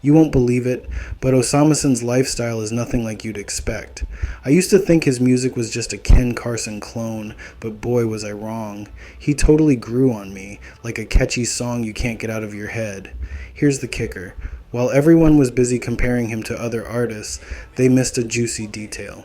You won't believe it, but Osamason's lifestyle is nothing like you'd expect. I used to think his music was just a Ken Carson clone, but boy was I wrong. He totally grew on me, like a catchy song you can't get out of your head. Here's the kicker. While everyone was busy comparing him to other artists, they missed a juicy detail.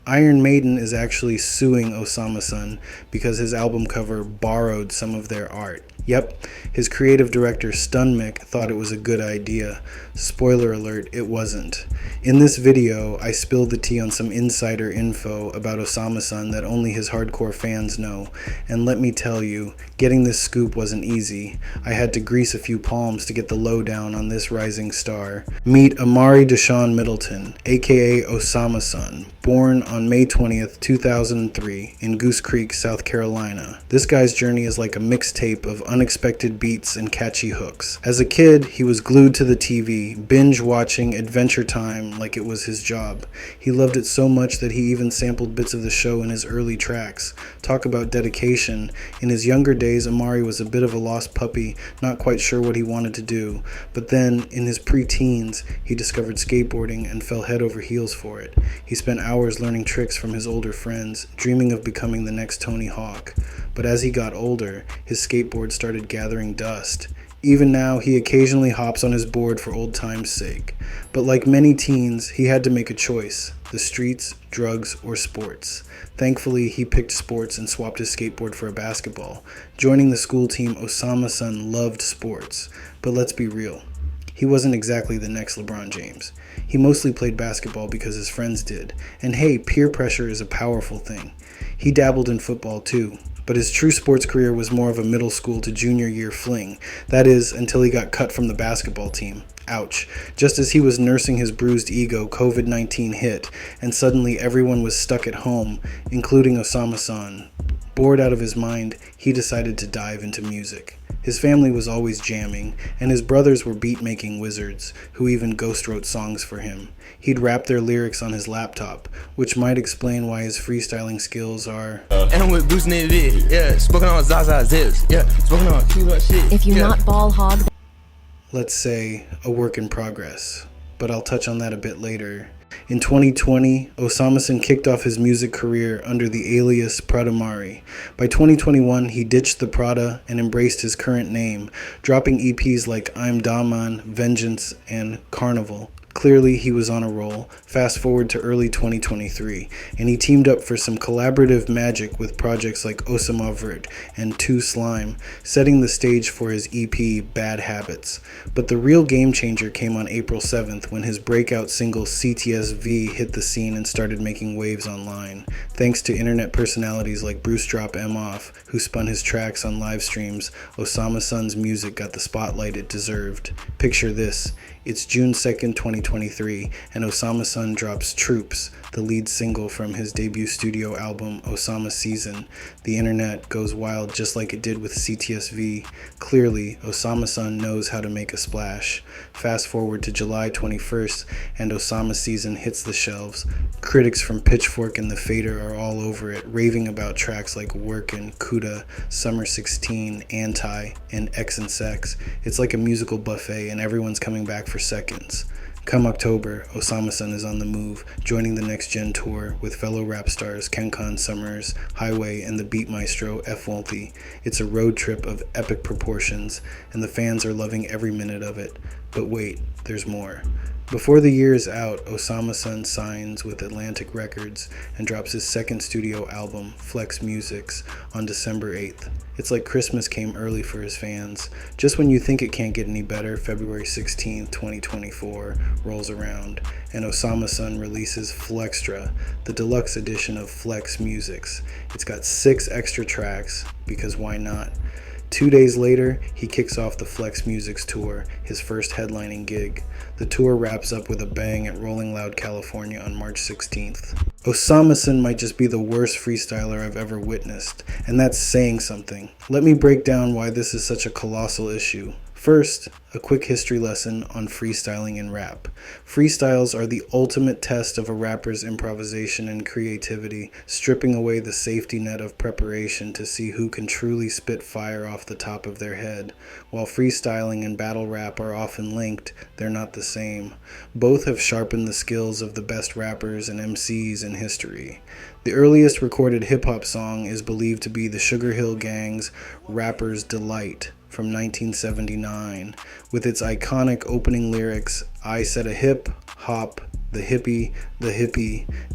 Iron Maiden is actually suing Osama Son because his album cover borrowed some of their art. Yep, his creative director Stunmick thought it was a good idea. Spoiler alert, it wasn't. In this video, I spilled the tea on some insider info about Osama Son that only his hardcore fans know. And let me tell you, getting this scoop wasn't easy. I had to grease a few palms to get the lowdown on this rising star. Meet Amari Deshaun Middleton, aka Osama Son, born on May 20th, 2003 in Goose Creek, South Carolina. This guy's journey is like a mixtape of unexpected beats and catchy hooks. As a kid, he was glued to the TV, binge watching Adventure Time like it was his job. He loved it so much that he even sampled bits of the show in his early tracks. Talk about dedication. In his younger days, Amari was a bit of a lost puppy, not quite sure what he wanted to do. But then, in his pre-teens, he discovered skateboarding and fell head over heels for it. He spent hours learning tricks from his older friends, dreaming of becoming the next Tony Hawk. But as he got older, his skateboard started gathering dust. Even now, he occasionally hops on his board for old time's sake. But like many teens, he had to make a choice: the streets, drugs, or sports. Thankfully, he picked sports and swapped his skateboard for a basketball. Joining the school team, Osama Son loved sports. But let's be real. He wasn't exactly the next LeBron James. He mostly played basketball because his friends did. And hey, peer pressure is a powerful thing. He dabbled in football too. But his true sports career was more of a middle school to junior year fling. That is, until he got cut from the basketball team. Ouch. Just as he was nursing his bruised ego, COVID-19 hit, and suddenly everyone was stuck at home, including Osama Son. Bored out of his mind, he decided to dive into music. His family was always jamming, and his brothers were beat-making wizards, who even ghost-wrote songs for him. He'd rap their lyrics on his laptop, which might explain why his freestyling skills are... And with Bruce Navy, yeah, spoken on Zaza Zips, yeah, spoken on Cuba shit. If you're not ball hog... let's say, a work in progress, but I'll touch on that a bit later. In 2020, Osamason kicked off his music career under the alias Pradamari. By 2021, he ditched the Prada and embraced his current name, dropping EPs like I'm Daman, Vengeance, and Carnival. Clearly, he was on a roll. Fast forward to early 2023, and he teamed up for some collaborative magic with projects like Osama Vert and 2 Slime, setting the stage for his EP Bad Habits. But the real game changer came on April 7th when his breakout single CTSV hit the scene and started making waves online. Thanks to internet personalities like Bruce Drop M Off, who spun his tracks on live streams, Osama Son's music got the spotlight it deserved. Picture this. It's June 2nd, 2023, and Osama Son drops Troops, the lead single from his debut studio album, Osama Season. The internet goes wild just like it did with CTSV. Clearly, Osama Son knows how to make a splash. Fast forward to July 21st, and Osama Season hits the shelves. Critics from Pitchfork and The Fader are all over it, raving about tracks like Workin', Kuda, Summer 16, Anti, and X and Sex. It's like a musical buffet, and everyone's coming back for seconds. Come October, Osama Son is on the move, joining the Next Gen tour with fellow rap stars Kencon Summers, Highway, and the beat maestro F. Wolthy. It's a road trip of epic proportions, and the fans are loving every minute of it. But wait, there's more. Before the year is out, Osama Son signs with Atlantic Records and drops his second studio album, Flex Musics, on December 8th. It's like Christmas came early for his fans. Just when you think it can't get any better, February 16th, 2024 rolls around, and Osama Son releases Flextra, the deluxe edition of Flex Musics. It's got 6 extra tracks, because why not? 2 days later, he kicks off the Flex Musics tour, his first headlining gig. The tour wraps up with a bang at Rolling Loud, California on March 16th. Osamason might just be the worst freestyler I've ever witnessed, and that's saying something. Let me break down why this is such a colossal issue. First, a quick history lesson on freestyling and rap. Freestyles are the ultimate test of a rapper's improvisation and creativity, stripping away the safety net of preparation to see who can truly spit fire off the top of their head. While freestyling and battle rap are often linked, they're not the same. Both have sharpened the skills of the best rappers and MCs in history. The earliest recorded hip-hop song is believed to be the Sugar Hill Gang's Rapper's Delight from 1979, with its iconic opening lyrics, "I said a hip, hop, the hippie,"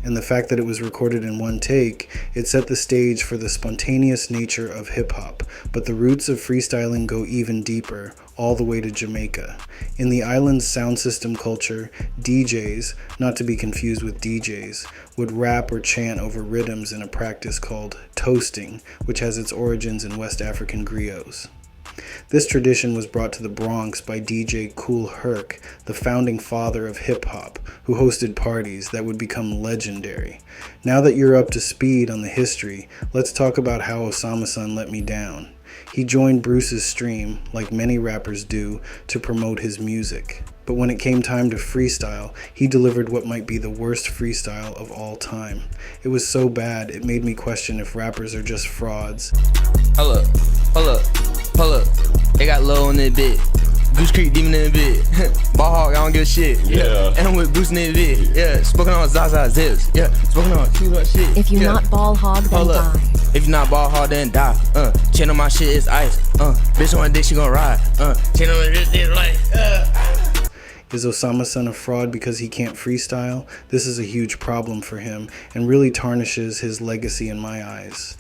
and the fact that it was recorded in one take. It set the stage for the spontaneous nature of hip-hop, but the roots of freestyling go even deeper, all the way to Jamaica. In the island's sound system culture, DJs, not to be confused with DJs, would rap or chant over rhythms in a practice called toasting, which has its origins in West African griots. This tradition was brought to the Bronx by DJ Kool Herc, the founding father of hip-hop, who hosted parties that would become legendary. Now that you're up to speed on the history, let's talk about how Osama Son let me down. He joined Bruce's stream, like many rappers do, to promote his music. But when it came time to freestyle, he delivered what might be the worst freestyle of all time. It was so bad, it made me question if rappers are just frauds. Hold up. They got low on that bit. Goose Creek demon in the bit. Ball hog, I don't give a shit. Yeah. And I'm with Bruce in the bit. Yeah. Smoking on Zaza zips. Yeah. Smoking on cute shit. If you're not ball hog, then die. If you're not ball hog, then die. Chain on my shit is ice. Bitch on my dick, she gon' ride. Chain on my wrist is like. Is Osama Son a fraud because he can't freestyle? This is a huge problem for him and really tarnishes his legacy in my eyes.